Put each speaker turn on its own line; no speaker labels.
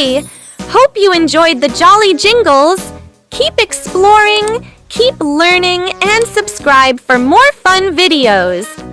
free. Hope you enjoyed the Jolly Jingles. Keep exploring, keep learning, and subscribe for more fun videos.